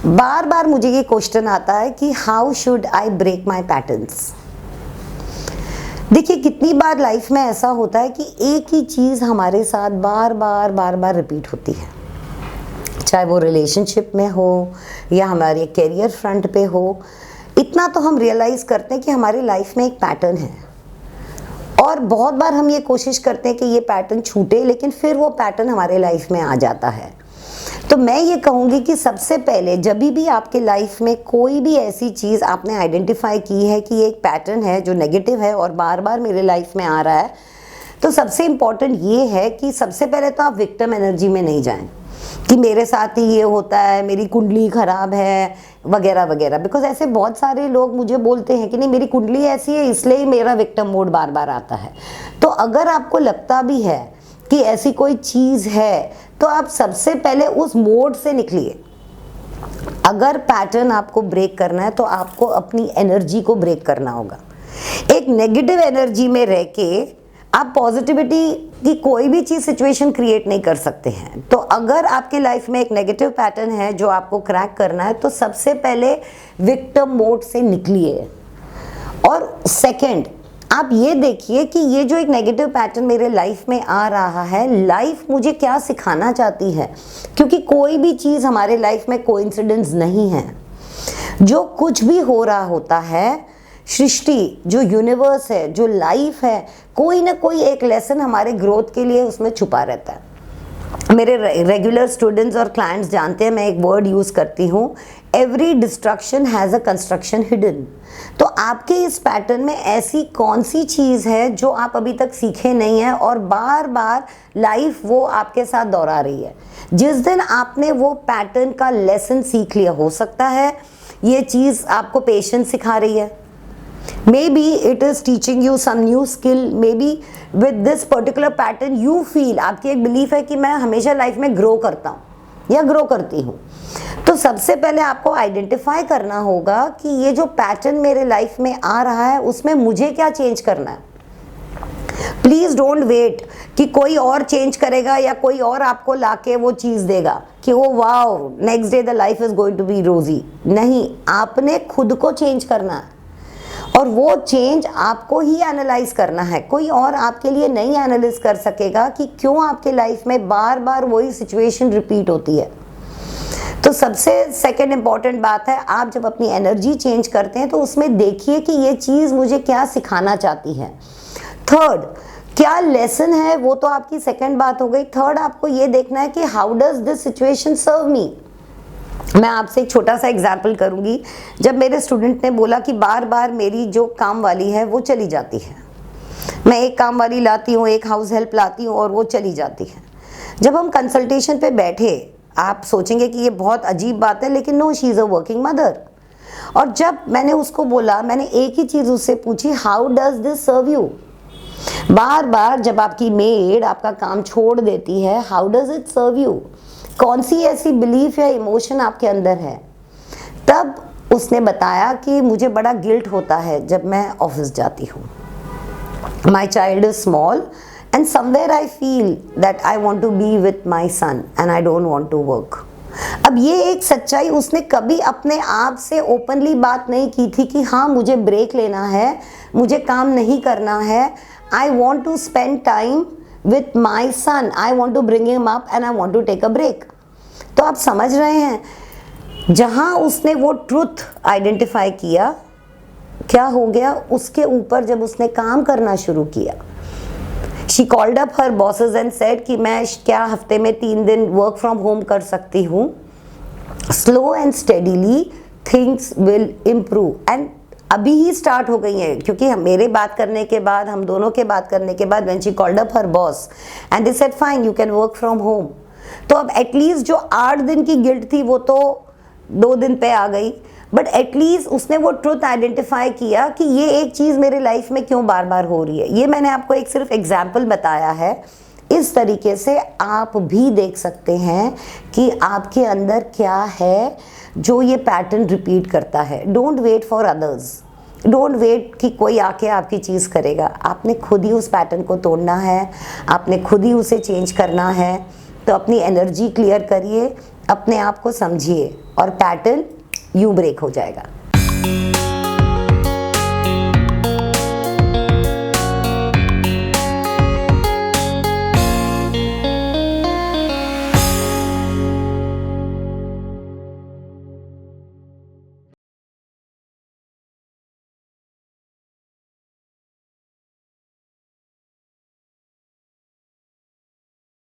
बार बार मुझे ये क्वेश्चन आता है कि how should I break my patterns. देखिए कितनी बार लाइफ में ऐसा होता है कि एक ही चीज़ हमारे साथ बार बार रिपीट होती है, चाहे वो रिलेशनशिप में हो या हमारे करियर फ्रंट पे हो। इतना तो हम रियलाइज़ करते हैं कि हमारी लाइफ में एक पैटर्न है और बहुत बार हम ये कोशिश करते हैं कि ये पैटर्न छूटे, लेकिन फिर वो पैटर्न हमारे लाइफ में आ जाता है। तो मैं ये कहूँगी कि सबसे पहले जब भी आपके लाइफ में कोई भी ऐसी चीज़ आपने आइडेंटिफाई की है कि ये एक पैटर्न है जो नेगेटिव है और बार बार मेरे लाइफ में आ रहा है, तो सबसे इम्पॉर्टेंट ये है कि सबसे पहले तो आप विक्टिम एनर्जी में नहीं जाएं कि मेरे साथ ही ये होता है, मेरी कुंडली ख़राब है वगैरह वगैरह। बिकॉज ऐसे बहुत सारे लोग मुझे बोलते हैं कि नहीं मेरी कुंडली ऐसी है इसलिए ही मेरा विक्टिम मोड बार बार आता है। तो अगर आपको लगता भी है कि ऐसी कोई चीज़ है तो आप सबसे पहले उस मोड से निकलिए। अगर पैटर्न आपको ब्रेक करना है तो आपको अपनी एनर्जी को ब्रेक करना होगा। एक नेगेटिव एनर्जी में रह के आप पॉजिटिविटी की कोई भी चीज़ सिचुएशन क्रिएट नहीं कर सकते हैं। तो अगर आपके लाइफ में एक नेगेटिव पैटर्न है जो आपको क्रैक करना है तो सबसे पहले विक्टिम मोड से निकलिए। और सेकंड, आप ये देखिए कि ये जो एक नेगेटिव पैटर्न मेरे लाइफ में आ रहा है, लाइफ मुझे क्या सिखाना चाहती है। क्योंकि कोई भी चीज़ हमारे लाइफ में कोइंसिडेंस नहीं है। जो कुछ भी हो रहा होता है, सृष्टि जो यूनिवर्स है, जो लाइफ है, कोई ना कोई एक लेसन हमारे ग्रोथ के लिए उसमें छुपा रहता है। मेरे रेगुलर स्टूडेंट्स और क्लाइंट्स जानते हैं मैं एक वर्ड यूज़ करती हूँ, every destruction has a construction hidden. तो आपके इस पैटर्न में ऐसी कौन सी चीज़ है जो आप अभी तक सीखे नहीं हैं और बार बार लाइफ वो आपके साथ दोहरा रही है। जिस दिन आपने वो पैटर्न का लेसन सीख लिया, हो सकता है ये चीज़ आपको पेशेंस सिखा रही है, maybe it is teaching you some new skill, maybe with this particular pattern you feel, आपकी एक बिलीफ है कि मैं हमेशा लाइफ में ग्रो करता हूँ या ग्रो करती हूँ। तो सबसे पहले आपको आइडेंटिफाई करना होगा कि ये जो पैटर्न मेरे लाइफ में आ रहा है उसमें मुझे क्या चेंज करना है। प्लीज़ डोंट वेट कि कोई और चेंज करेगा या कोई और आपको लाके वो चीज़ देगा कि वो wow next day the life is going to be rosy. नहीं, आपने खुद को चेंज करना है और वो चेंज आपको ही एनालाइज करना है। कोई और आपके लिए नहीं एनालाइज कर सकेगा कि क्यों आपके लाइफ में बार बार वही सिचुएशन रिपीट होती है। तो सबसे सेकंड इम्पॉर्टेंट बात है, आप जब अपनी एनर्जी चेंज करते हैं तो उसमें देखिए कि ये चीज़ मुझे क्या सिखाना चाहती है। थर्ड, क्या लेसन है, वो तो आपकी सेकंड बात हो गई। थर्ड, आपको ये देखना है कि हाउ डज दिस सिचुएशन सर्व मी। मैं आपसे एक छोटा सा एग्जाम्पल करूंगी। जब मेरे स्टूडेंट ने बोला कि बार बार मेरी जो काम वाली है वो चली जाती है, मैं एक काम वाली लाती हूँ, एक हाउस हेल्प लाती हूँ और वो चली जाती है। जब हम कंसल्टेशन पे बैठे, आप सोचेंगे कि ये बहुत अजीब बात है, लेकिन no, she is a working mother. और जब मैंने उसको बोला, मैंने एक ही चीज़ उससे पूछी, how does this serve you. बार बार जब आपकी मेड आपका काम छोड़ देती है, how does it serve you. कौन सी ऐसी बिलीफ या इमोशन आपके अंदर है। तब उसने बताया कि मुझे बड़ा गिल्ट होता है जब मैं ऑफिस जाती हूँ। My child is small and somewhere I feel that I want to be with my son and I don't want to work. अब ये एक सच्चाई, उसने कभी अपने आप से ओपनली बात नहीं की थी कि हाँ मुझे ब्रेक लेना है, मुझे काम नहीं करना है, I want to spend time with my son, I want to bring him up and I want to take a break। तो आप समझ रहे हैं, जहाँ उसने वो ट्रुथ आइडेंटिफाई किया, क्या हो गया उसके ऊपर जब उसने काम करना शुरू किया। She called up her bosses and said कि मैं क्या हफ्ते में 3 दिन वर्क फ्रॉम होम कर सकती हूँ। Slow and steadily things will improve and अभी ही स्टार्ट हो गई है, क्योंकि मेरे बात करने के बाद, हम दोनों के बात करने के बाद, when she called up her boss and they said fine you can work from home। तो अब एटलीस्ट जो 8 दिन की गिल्ट थी वो तो 2 दिन पे आ गई, बट एटलीस्ट उसने वो ट्रुथ आइडेंटिफाई किया कि ये एक चीज़ मेरे लाइफ में क्यों बार बार हो रही है। ये मैंने आपको एक सिर्फ एग्जाम्पल बताया है। इस तरीके से आप भी देख सकते हैं कि आपके अंदर क्या है जो ये पैटर्न रिपीट करता है। Don't wait for others, don't wait कि कोई आके आपकी चीज़ करेगा। आपने खुद ही उस पैटर्न को तोड़ना है, आपने खुद ही उसे चेंज करना है। तो अपनी एनर्जी क्लियर करिए, अपने आप को समझिए और पैटर्न यूं ब्रेक हो जाएगा।